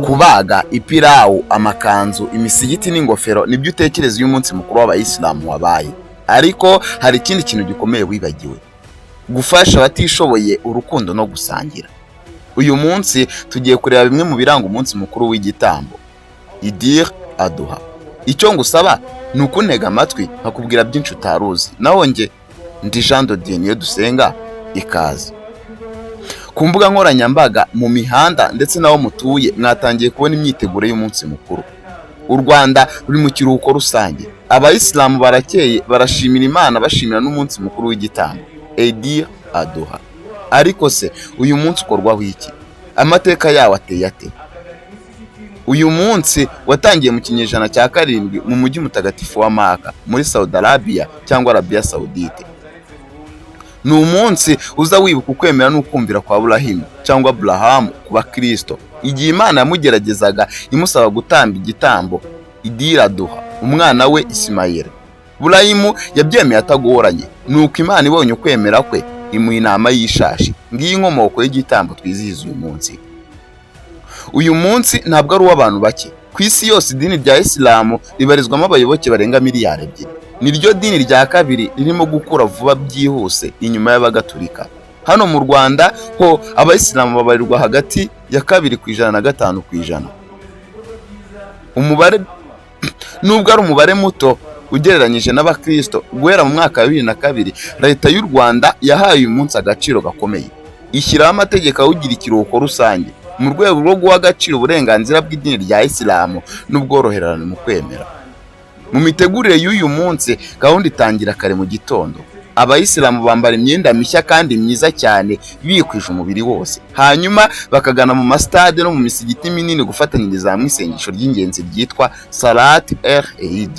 Kubaga, ipirawu, amakanzu, imisigiti n'ingofero nibyo utekereza uyu munsi mukuru w'abayisilamu wabaye. Ariko hari ikindi kintu gikomeye wibagiwe: gufasha abatishoboye, urukundo no gusangira. Uyu munsi tugiye kureba bimwe mu biranga umunsi mukuru w'igitambo, Idir Aduha. Icyo ngusaba ni ukuntega amatwi nkakubwira byinshi utaruzi. Naho njye ndi Jean de Dieu Niyodusenga, ikaze. Ku mbuga nkoranyambaga, mu mihanda ndetse n'aho mutuye mwatangiye kubona imyiteguro y'umunsi mukuru. U Rwanda ruri mu kiruhuko rusange. Abayisilamu barakeye, barashimira Imana, bashimira n'umunsi mukuru w'igitambo, Idir Aduha. Ariko se uyu munsi ukorwaho iki? Amateka yawo ateye ate? Uyu munsi watangiye mu kinyejana cya 7 mu mujyi mutagatifu wa Maka muri Saudi Arabia cyangwa Arabia Saudite. Ni umunsi uza wibuka ukwemera n'ukumvira kwa Aburahimu cyangwa Abrahamu ku bakristo, igihe Imana yamugeragezaga imusaba gutamba igitambo, Idir Aduha, umwana we Ismaila. Aburahimu yabyemeye atagoranye, nuko Imana ibonye ukwemera kwe imuha inama y'ishashi. Ngiyi inkomoko y'igitambo twizihiza uyu munsi. Uyu munsi ntabwo ari uw'abantu bake. Ku isi yose idini rya Isilamu ribarizwamo abayoboke barenga miliyari 2. Niryo dini rya kabiri ririmo gukura vuba byihuse inyuma y'abagatulika. Hano mu Rwanda ho abayisilamu babarirwa hagati ya 2% na 5%. Umubare nubwo ari umubare muto ugereranyije n'abakristo, guhera mu mwaka wa 2002 leta y'u Rwanda yahaye uyu munsi agaciro gakomeye. Ishyiraho amategeko awugira ikiruhuko rusange mu rwego rwo guha agaciro uburenganzira bw'idini rya Isilamu n'ubworoherane mu kwemera. Mu mitegurire y'uyu munsi, gahunda itangira kare mu gitondo. Abayisilamu bambara imyenda mishya kandi myiza cyane, bikwije umubiri wose. Hanyuma bakagana mu mastade no mu misigiti minini gufatanyiriza hamwe isengesho ry'ingenzi ryitwa Salat el-Eid.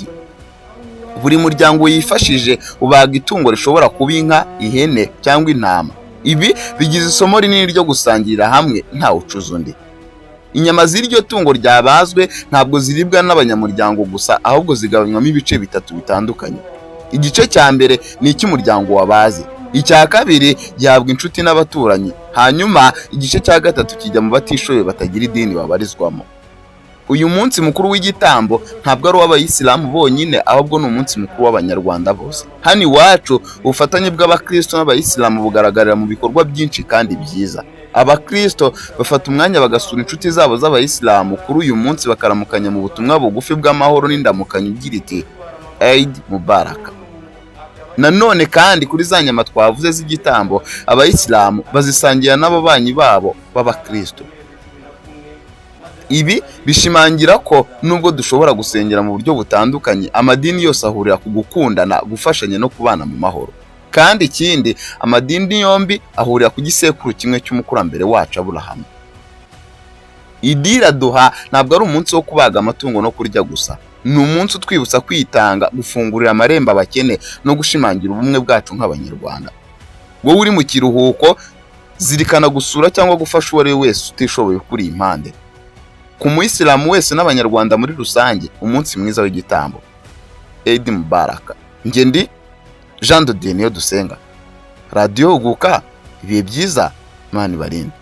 Buri muryango yifashije ubaga itungo rishobora kuba inka, ihene cyangwa intama. Ibi bigize isomo rinini ryo gusangirira hamwe nta ucuza undi. Inyama z'iryo tungo ryabazwe ntabwo ziribwa n'abanyamuryango gusa, ahubwo zigabanywamo ibice 3 bitandukanye. Igice cya mbere ni icy'umuryango wabaze, icya kabiri gihabwa inshuti n'abaturanyi, hanyuma igice cya gatatu kijya mu batishoboye batagira idini babarizwamo. Uyu munsi mukuru w'igitambo ntabwo ari uw'abayisilamu bonyine, ahubwo ni umunsi mukuru w'abanyarwanda bose. Hani wacu ubufatanye bw'abakristo n'abayisilamu bugaragarira mu bikorwa byinshi kandi byiza. Abakristo bafata umwanya bagasura inshuti zabo z'abayisilamu kuri uyu munsi, bakaramukanya mu butumwa bugufi bw'amahoro n'indamukanyo igira iti Eid Mubarak. Nanone kandi kuri za nyama twavuze z'igitambo, abayisilamu bazisangira n'ababanyi babo b'abakristo. Ibi bishimangira ko nubwo dushobora gusengera mu buryo butandukanye, amadini yose ahurira ku gukundana, gufashanya no kubana mu mahoro. Kandi ikindi, amadini yombi ahurira ku gisekuru kimwe cy'umukurambere wacu Aburahamu. Idir Aduha ntabwo ari umunsi wo kubaga amatungo no kurya gusa. Ni umunsi utwibutsa kwitanga, gufungurira amarembo abakene no gushimangira ubumwe bwacu nk'abanyarwanda. Wowe uri mu kiruhuko, zirikana gusura cyangwa gufasha uwo ari we wese utishoboye kuri impande. Ku muyisilamu wese n'abanyarwanda muri rusange, umunsi mwiza w'igitambo, Eid Mubarak. Nge ndi Jean de Dieu Niyodusenga, Radio Huguka. Ibihe byiza, Imana ibarinde.